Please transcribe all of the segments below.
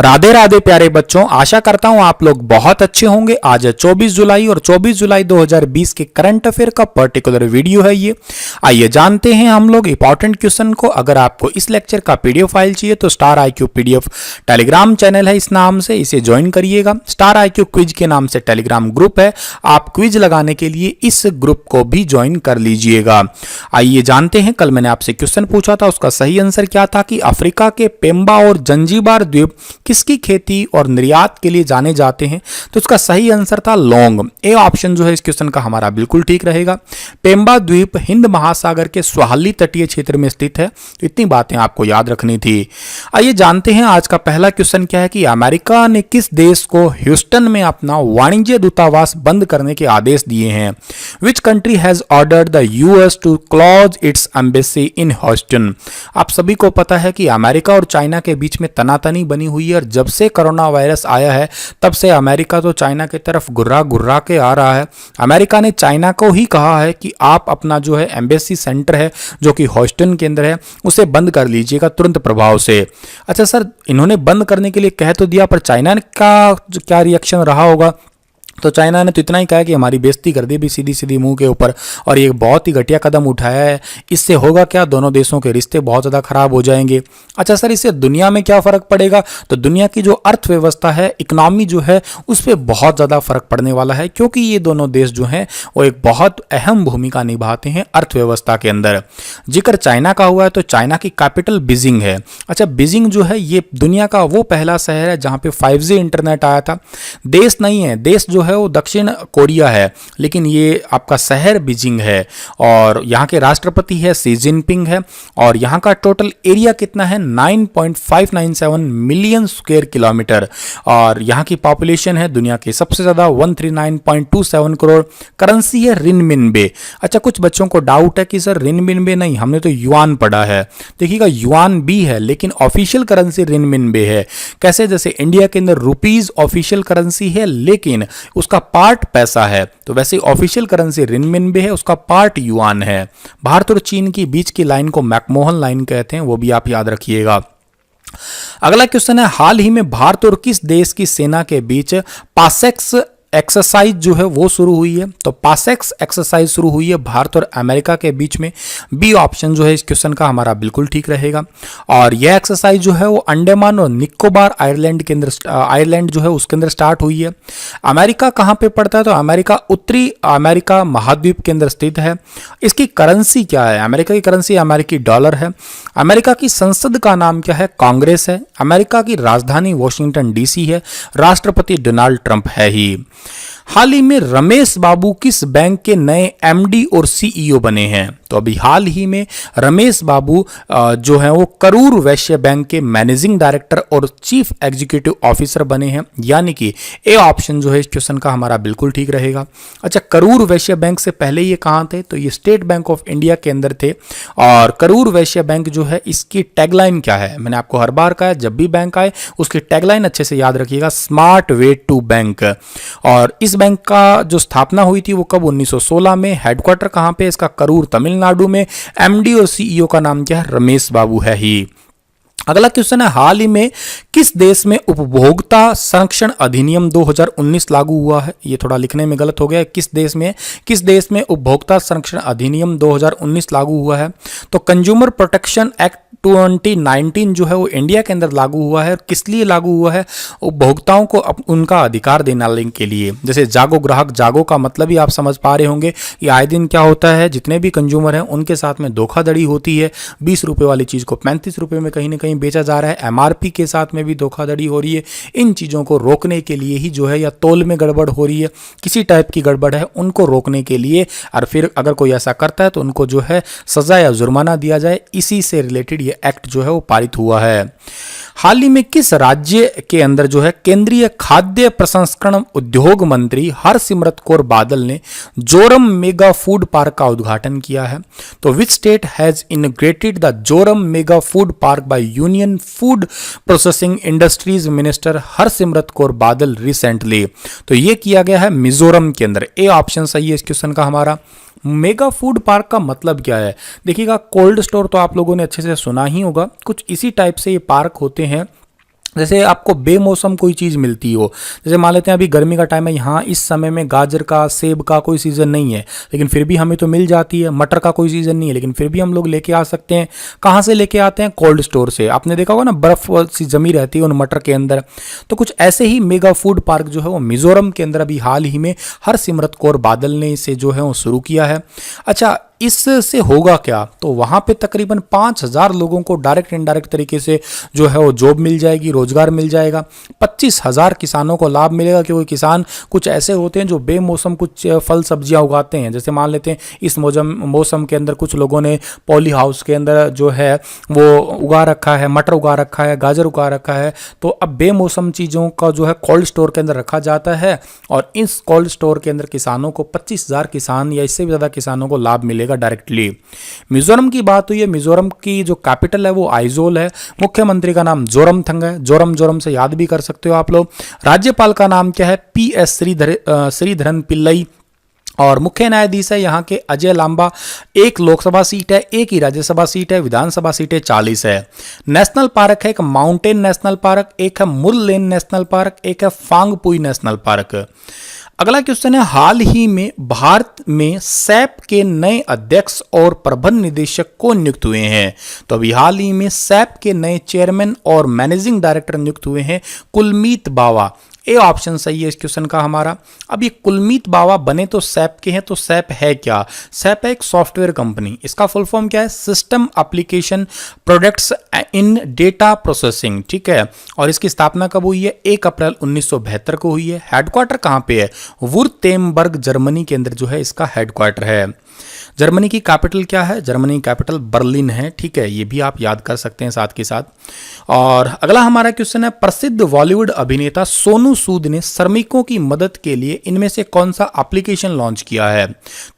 राधे राधे प्यारे बच्चों, आशा करता हूं आप लोग बहुत अच्छे होंगे। आज है 24 जुलाई और 24 जुलाई 2020 के करंट अफेयर का पर्टिकुलर वीडियो है ये। आइए जानते हैं हम लोग इंपॉर्टेंट क्वेश्चन को। अगर आपको इस लेक्चर का पीडीएफ फाइल चाहिए तो star IQ PDF Telegram channel है, इस नाम से इसे ज्वाइन करिएगा। स्टार IQ क्विज के नाम से टेलीग्राम ग्रुप है, आप क्विज लगाने के लिए इस ग्रुप को भी ज्वाइन कर लीजिएगा। आइए जानते हैं, कल मैंने आपसे क्वेश्चन पूछा था, उसका सही आंसर क्या था कि अफ्रीका के पेम्बा और जंजीबार द्वीप किसकी खेती और निर्यात के लिए जाने जाते हैं। तो इसका सही आंसर था लौंग। ए ऑप्शन जो है इस क्वेश्चन का हमारा बिल्कुल ठीक रहेगा। पेम्बा द्वीप हिंद महासागर के स्वाहिली तटीय क्षेत्र में स्थित है। इतनी बातें आपको याद रखनी थी। आइए जानते हैं आज का पहला क्वेश्चन क्या है कि अमेरिका ने किस देश को ह्यूस्टन में अपना वाणिज्य दूतावास बंद करने के आदेश दिए हैं। Which country has ordered the US to close its embassy in Houston. आप सभी को पता है कि अमेरिका और चाइना के बीच में तनातनी बनी हुई है और जब से कोरोना वायरस आया है तब से अमेरिका तो चाइना की तरफ गुर्रा गुर्रा के आ रहा है। अमेरिका ने चाइना को ही कहा है कि आप अपना जो है एम्बेसी सेंटर है जो कि ह्यूस्टन के अंदर है उसे बंद कर लीजिएगा तुरंत प्रभाव से। अच्छा सर, इन्होंने बंद करने के लिए कह तो दिया, पर चाइना का क्या रिएक्शन रहा होगा। तो चाइना ने तो इतना ही कहा कि हमारी बेइज्जती कर दी भी सीधी सीधी मुंह के ऊपर, और ये बहुत ही घटिया कदम उठाया है। इससे होगा क्या, दोनों देशों के रिश्ते बहुत ज़्यादा खराब हो जाएंगे। अच्छा सर, इससे दुनिया में क्या फ़र्क पड़ेगा। तो दुनिया की जो अर्थव्यवस्था है, इकोनॉमी जो है, उस पर बहुत ज़्यादा फर्क पड़ने वाला है, क्योंकि ये दोनों देश जो हैं वो एक बहुत अहम भूमिका निभाते हैं अर्थव्यवस्था के अंदर। जिक्र चाइना का हुआ है तो चाइना की कैपिटल बीजिंग है। अच्छा, बीजिंग जो है ये दुनिया का वो पहला शहर है जहाँ पे 5G इंटरनेट आया था। देश नहीं है, देश जो है वो दक्षिण कोरिया है, लेकिन ये आपका शहर बीजिंग है। और यहाँ के राष्ट्रपति है शी जिनपिंग है। और यहाँ का टोटल एरिया कितना है 9.597 मिलियन स्क्वायर किलोमीटर। और यहाँ की पॉपुलेशन है दुनिया की सबसे ज़्यादा 139.27 करोड़। करेंसी है रिनमिनबे। अच्छा, कुछ बच्चों को डाउट है कि सर रिनमिनबे नहीं, हमने तो युआन पढ़ा है। देखिएगा युआन भी है लेकिन ऑफिशियल करेंसी रिनमिनबे है। कैसे, जैसे इंडिया के अंदर रुपीज ऑफिशियल करेंसी है लेकिन उसका पार्ट पैसा है, तो वैसे ऑफिशियल करेंसी रिनमिनबे है, उसका पार्ट युआन है। भारत और चीन की बीच की लाइन को मैकमोहन लाइन कहते हैं, वो भी आप याद रखिएगा। अगला क्वेश्चन है, हाल ही में भारत और किस देश की सेना के बीच पासेक्स एक्सरसाइज जो है वो शुरू हुई है। तो पासेक्स एक्सरसाइज शुरू हुई है भारत और अमेरिका के बीच में। बी ऑप्शन जो है इस क्वेश्चन का हमारा बिल्कुल ठीक रहेगा। और यह एक्सरसाइज जो है वो अंडमान और निकोबार आइलैंड के अंदर, आइलैंड जो है उसके अंदर स्टार्ट हुई है। अमेरिका कहाँ पे पड़ता है, तो अमेरिका उत्तरी अमेरिका महाद्वीप के अंदर स्थित है। इसकी करेंसी क्या है, अमेरिका की करेंसी अमेरिकी डॉलर है। अमेरिका की संसद का नाम क्या है, कांग्रेस है। अमेरिका की राजधानी वॉशिंगटन DC है। राष्ट्रपति डोनाल्ड ट्रंप है ही। हाल ही में रमेश बाबू किस बैंक के नए MD और CEO बने हैं। तो अभी हाल ही में रमेश बाबू जो है वो करूर वैश्य बैंक के मैनेजिंग डायरेक्टर और चीफ एग्जीक्यूटिव ऑफिसर बने हैं, यानी कि ए ऑप्शन जो है इस क्वेश्चन का हमारा बिल्कुल ठीक रहेगा। अच्छा, करूर वैश्य बैंक से पहले ये कहाँ थे, तो ये स्टेट बैंक ऑफ इंडिया के अंदर थे। और करूर वैश्य बैंक जो है इसकी टैगलाइन क्या है, मैंने आपको हर बार कहा जब भी बैंक आए उसकी टैगलाइन अच्छे से याद रखिएगा, स्मार्ट वे टू बैंक। और इस बैंक का जो स्थापना हुई थी वो कब, 1916 में। हेडक्वार्टर कहाँ पे इसका, करूर तमिलनाडु में। MD और CEO का नाम क्या है, रमेश बाबू है ही। अगला क्वेश्चन है, हाल ही में किस देश में उपभोक्ता संरक्षण अधिनियम 2019 लागू हुआ है। ये थोड़ा लिखने में गलत हो गया है, किस देश में उपभोक्ता संरक्षण अधिनियम 2019 लागू हुआ है। तो कंज्यूमर प्रोटेक्शन एक्ट 2019 जो है वो इंडिया के अंदर लागू हुआ है। किस लिए लागू हुआ है, उपभोक्ताओं को उनका अधिकार देने के लिए। जैसे जागो ग्राहक, जागो का मतलब ही आप समझ पा रहे होंगे कि आए दिन क्या होता है, जितने भी कंज्यूमर हैं उनके साथ में धोखाधड़ी होती है। 20 रुपये वाली चीज़ को 35 रुपये में कहीं ना कहीं बेचा जा रहा है। MRP के साथ में भी धोखाधड़ी हो रही है। इन चीज़ों को रोकने के लिए ही जो है, या तोल में गड़बड़ हो रही है, किसी टाइप की गड़बड़ है, उनको रोकने के लिए, और फिर अगर कोई ऐसा करता है तो उनको जो है सजा या जुर्माना दिया जाए, इसी से रिलेटेड ये एक्ट जो है वो पारित हुआ है। हाल ही में किस राज्य के अंदर जो है केंद्रीय खाद्य प्रसंस्करण उद्योग मंत्री हरसिमरत कौर बादल ने जोरम मेगा फूड पार्क का उद्घाटन किया है। तो which state has inaugurated the Zoram mega food park by union food processing industries minister Harsimrat Kaur Badal recently. तो ये किया गया है मिजोरम के अंदर। ए ऑप्शन सही है इस क्वेश्चन का हमारा। मेगा फूड पार्क का मतलब क्या है, देखिएगा कोल्ड स्टोर तो आप लोगों ने अच्छे से सुना ही होगा, कुछ इसी टाइप से ये पार्क होते हैं जैसे आपको बेमौसम कोई चीज़ मिलती हो, जैसे मान लेते हैं अभी गर्मी का टाइम है, यहाँ इस समय में गाजर का, सेब का कोई सीज़न नहीं है, लेकिन फिर भी हमें तो मिल जाती है। मटर का कोई सीज़न नहीं है, लेकिन फिर भी हम लोग लेके आ सकते हैं। कहाँ से लेके आते हैं? कोल्ड स्टोर से। आपने देखा होगा ना, बर्फ़ सी जमी रहती है उन मटर के अंदर। तो कुछ ऐसे ही मेगा फूड पार्क जो है वो मिज़ोरम के अंदर अभी हाल ही में हरसिमरत कौर बादल ने इसे जो है वो शुरू किया है। अच्छा, इससे होगा क्या? तो वहाँ पे तकरीबन 5,000 लोगों को डायरेक्ट इनडायरेक्ट तरीके से जो है वो जॉब मिल जाएगी, रोजगार मिल जाएगा। 25,000 किसानों को लाभ मिलेगा, क्योंकि किसान कुछ ऐसे होते हैं जो बेमौसम कुछ फल सब्जियां उगाते हैं। जैसे मान लेते हैं इस मौसम के अंदर कुछ लोगों ने पॉली हाउस के अंदर जो है वो उगा रखा है, मटर उगा रखा है, गाजर उगा रखा है। तो अब बेमौसम चीज़ों का जो है कोल्ड स्टोर के अंदर रखा जाता है, और इस कोल्ड स्टोर के अंदर किसानों को 25,000 किसान या इससे भी ज़्यादा किसानों को लाभ मिलेगा डायरेक्टली। मिजोरम की बात हुई है, मिजोरम की जो कैपिटल है वो आइजोल है। मुख्यमंत्री का नाम जोरमथंग है, जोरम से याद भी कर सकते हो आप लोग। राज्यपाल का नाम क्या है? PS श्रीधरन पिल्लई। और मुख्य न्यायाधीश है यहाँ के अजय लांबा। एक लोकसभा सीट है, एक ही राज्यसभा सीट है, विधानसभा सीटें 40 है। नेशनल पार्क है, एक माउंटेन नेशनल पार्क, एक है मुरलेन नेशनल पार्क, एक है फांगपुई नेशनल पार्क। अगला क्वेश्चन है, हाल ही में भारत में सैप के नए अध्यक्ष और प्रबंध निदेशक कौन नियुक्त हुए हैं? तो अभी हाल ही में सैप के नए चेयरमैन और मैनेजिंग डायरेक्टर नियुक्त हुए हैं कुलमीत बावा। ए ऑप्शन सही है इस क्वेश्चन का हमारा। अब ये कुलमीत बावा बने तो सैप के हैं, तो सैप है क्या? सैप है एक सॉफ्टवेयर कंपनी। इसका फुल फॉर्म क्या है? System application products in data processing, ठीक है। और इसकी स्थापना कब हुई है? 1 अप्रैल 1972 को हुई है। हेडक्वार्टर कहाँ पे है? वुर्तेम्बर्ग जर्मनी के अंदर जो है इसका हेडक्वार्टर है। जर्मनी की कैपिटल क्या है? जर्मनी की कैपिटल बर्लिन है, ठीक है। ये भी आप याद कर सकते हैं साथ के साथ। और अगला हमारा क्वेश्चन है, प्रसिद्ध बॉलीवुड अभिनेता सोनू सूद ने श्रमिकों की मदद के लिए इनमें से कौन सा एप्लीकेशन लॉन्च किया है?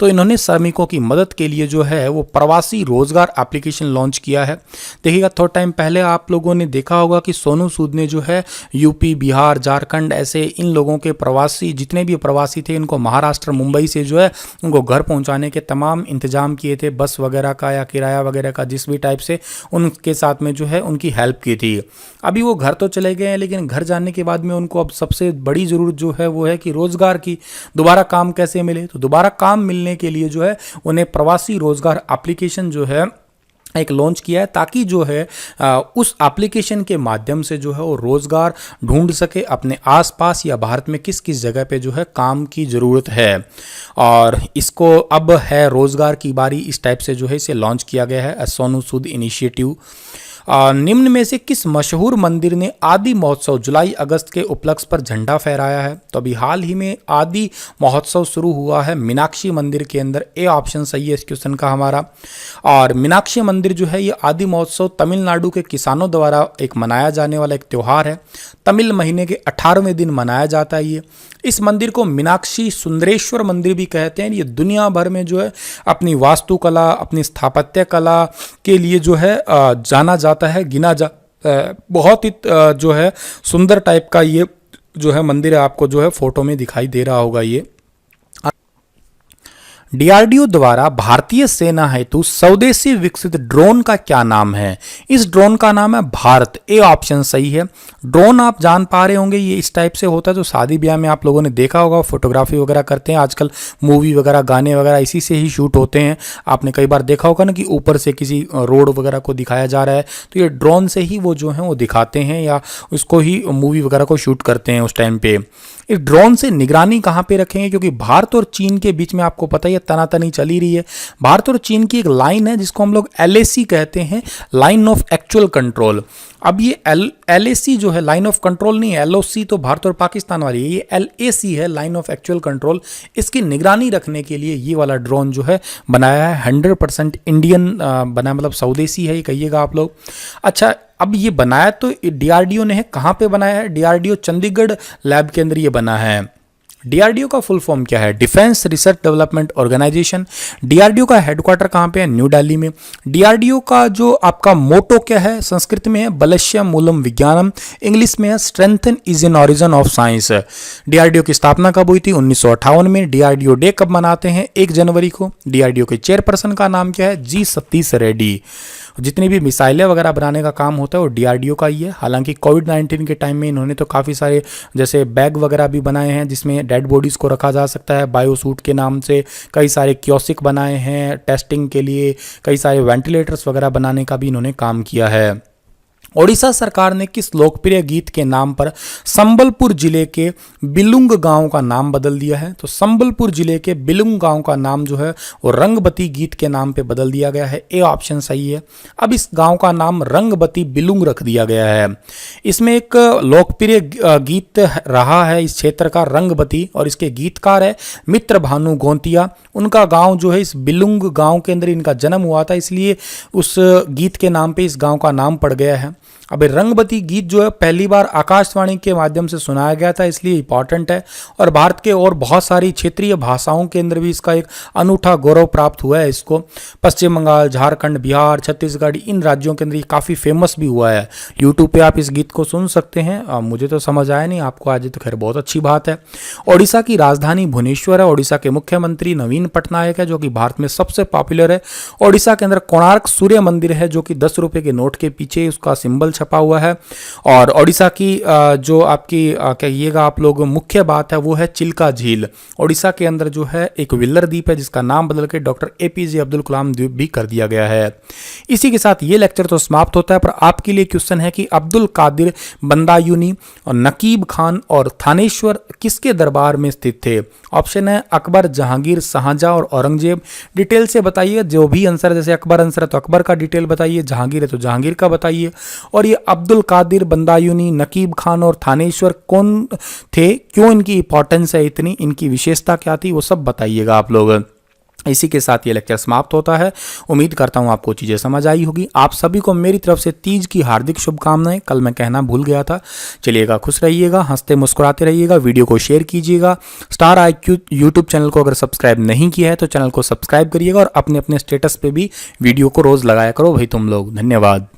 तो इन्होंने श्रमिकों की मदद के लिए जो है वो प्रवासी रोजगार एप्लीकेशन लॉन्च किया है। देखिएगा, थोड़ा टाइम पहले आप लोगों ने देखा होगा कि सोनू सूद ने जो है यूपी, बिहार, झारखंड, ऐसे इन लोगों के प्रवासी, जितने भी प्रवासी थे, इनको महाराष्ट्र, मुंबई से जो है उनको घर पहुंचाने के तमाम इंतजाम किए थे, बस वगैरह का या किराया वगैरह का, जिस भी टाइप से उनके साथ में जो है उनकी हेल्प की थी। अभी वो घर तो चले गए हैं, लेकिन घर जाने के बाद में उनको अब सबसे बड़ी ज़रूरत जो है वो है कि रोज़गार की। दोबारा काम कैसे मिले? तो दोबारा काम मिलने के लिए जो है उन्हें प्रवासी रोज़गार एप्लीकेशन जो है एक लॉन्च किया है, ताकि जो है उस एप्लीकेशन के माध्यम से जो है वो रोज़गार ढूंढ सके अपने आसपास या भारत में किस किस जगह पे जो है काम की ज़रूरत है। और इसको अब है रोज़गार की बारी, इस टाइप से जो है इसे लॉन्च किया गया है, सोनू सूद इनिशिएटिव। निम्न में से किस मशहूर मंदिर ने आदि महोत्सव जुलाई अगस्त के उपलक्ष्य पर झंडा फहराया है? तो अभी हाल ही में आदि महोत्सव शुरू हुआ है मीनाक्षी मंदिर के अंदर। ए ऑप्शन सही है इस क्वेश्चन का हमारा। और मीनाक्षी मंदिर जो है ये आदि महोत्सव तमिलनाडु के किसानों द्वारा एक मनाया जाने वाला एक त्यौहार है। तमिल महीने के 18वें दिन मनाया जाता है ये। इस मंदिर को मीनाक्षी सुंदरेश्वर मंदिर भी कहते हैं। ये दुनिया भर में जो है अपनी वास्तुकला, अपनी स्थापत्य कला के लिए जो है जाना जाता है, बहुत ही जो है सुंदर टाइप का ये जो है मंदिर है। आपको जो है फोटो में दिखाई दे रहा होगा ये। डीआरडीओ द्वारा भारतीय सेना हेतु स्वदेशी विकसित ड्रोन का क्या नाम है? इस ड्रोन का नाम है भारत। ए ऑप्शन सही है। ड्रोन आप जान पा रहे होंगे ये इस टाइप से होता है, जो शादी ब्याह में आप लोगों ने देखा होगा, फोटोग्राफी वगैरह करते हैं आजकल, मूवी वगैरह, गाने वगैरह इसी से ही शूट होते हैं। आपने कई बार देखा होगा ना कि ऊपर से किसी रोड वगैरह को दिखाया जा रहा है, तो ये ड्रोन से ही वो जो है वो दिखाते हैं या उसको ही मूवी वगैरह को शूट करते हैं उस टाइम पे। इस ड्रोन से निगरानी कहाँ पे रखेंगे? क्योंकि भारत और चीन के बीच में आपको पता ही है तनातनी चली रही है। भारत और चीन की एक लाइन है जिसको हम लोग LAC कहते हैं, लाइन ऑफ एक्चुअल कंट्रोल। अब ये LAC जो है लाइन ऑफ कंट्रोल नहीं है, LOC तो भारत और पाकिस्तान वाली है, ये LAC है, लाइन ऑफ एक्चुअल कंट्रोल। इसकी निगरानी रखने के लिए ये वाला ड्रोन जो है बनाया है, 100% इंडियन बना, मतलब स्वदेशी है ये कहिएगा आप लोग। अच्छा, अब ये बनाया तो DRDO ने है, कहाँ पे बनाया है? DRDO चंडीगढ़ लैब के अंदर ये बना है। DRDO का फुल फॉर्म क्या है? Defence research development organisation. DRDO का हेडक्वार्टर कहाँ पे है? न्यू दिल्ली में। DRDO का जो आपका मोटो क्या है? संस्कृत में है बलश्य मूलम विज्ञानम, इंग्लिश में है strengthen is an origin of science. DRDO की स्थापना कब हुई थी? 1958 में। DRDO डे कब मनाते हैं? 1 जनवरी को। DRDO के चेयरपर्सन का नाम क्या है? G सतीश रेड्डी। जितनी भी मिसाइलें वगैरह बनाने का काम होता है वो डीआरडीओ का ही है। हालांकि कोविड-19 के टाइम में इन्होंने तो काफ़ी सारे जैसे बैग वगैरह भी बनाए हैं जिसमें डेड बॉडीज़ को रखा जा सकता है, बायोसूट के नाम से कई सारे कियोस्क बनाए हैं टेस्टिंग के लिए, कई सारे वेंटिलेटर्स वगैरह बनाने का भी इन्होंने काम किया है। ओडिशा सरकार ने किस लोकप्रिय गीत के नाम पर संबलपुर जिले के बिलुंग गांव का नाम बदल दिया है? तो संबलपुर जिले के बिलुंग गांव का नाम जो है वो रंगबती गीत के नाम पे बदल दिया गया है। ए ऑप्शन सही है। अब इस गांव का नाम रंगबती बिलुंग रख दिया गया है। इसमें एक लोकप्रिय गीत रहा है इस क्षेत्र का रंगबती, और इसके गीतकार है मित्र भानु गोंतिया। उनका गांव जो है इस बिलुंग गांव के अंदर इनका जन्म हुआ था, इसलिए उस गीत के नाम पे इस गांव का नाम पड़ गया है। अब रंगबती गीत जो है पहली बार आकाशवाणी के माध्यम से सुनाया गया था, इसलिए इंपॉर्टेंट है। और भारत के और बहुत सारी क्षेत्रीय भाषाओं के अंदर भी इसका एक अनूठा गौरव प्राप्त हुआ है। इसको पश्चिम बंगाल, झारखंड, बिहार, छत्तीसगढ़ इन राज्यों के अंदर ये काफ़ी फेमस भी हुआ है। यूट्यूब पे आप इस गीत को सुन सकते हैं। मुझे तो समझ आया नहीं, आपको आज तो खैर बहुत अच्छी बात है। ओडिशा की राजधानी भुवनेश्वर है। ओडिशा के मुख्यमंत्री नवीन पटनायक है जो कि भारत में सबसे पॉपुलर है। ओडिशा के अंदर कोणार्क सूर्य मंदिर है जो कि 10 रुपये के नोट के पीछे उसका सिंबल छपा हुआ है। और ओडिशा की जो आपकी कहिएगा आप लोग मुख्य बात है वो है चिल्का झील। ओडिशा के अंदर जो है एक विल्लर द्वीप है जिसका नाम बदल के डॉक्टर एपीजे अब्दुल कलाम द्वीप भी कर दिया गया है। इसी के साथ ये लेक्चर तो समाप्त होता है, पर आपके लिए क्वेश्चन है कि अब्दुल कादिर बंदायूनी और नकीब खान और थानेश्वर किसके दरबार में स्थित थे? ऑप्शन है अकबर, जहांगीर, शाहजहां और औरंगजेब। डिटेल से बताइए, जो भी आंसर, जैसे अकबर आंसर है तो अकबर का डिटेल बताइए, जहांगीर है तो जहांगीर का बताइए। और ये अब्दुल कादिर बंदायूनी, नकीब खान और थानेश्वर कौन थे, क्यों इनकी इंपॉर्टेंस है इतनी, इनकी विशेषता क्या थी, वो सब बताइएगा आप लोग। इसी के साथ ये लेक्चर समाप्त होता है। उम्मीद करता हूँ आपको चीज़ें समझ आई होगी। आप सभी को मेरी तरफ से तीज की हार्दिक शुभकामनाएं। कल मैं कहना भूल गया था। चलिएगा, खुश रहिएगा, हंसते मुस्कुराते रहिएगा, वीडियो को शेयर कीजिएगा। स्टार IQ यूट्यूब चैनल को अगर सब्सक्राइब नहीं किया है तो चैनल को सब्सक्राइब करिएगा और अपने अपने स्टेटस पे भी वीडियो को रोज़ लगाया करो भाई तुम लोग। धन्यवाद।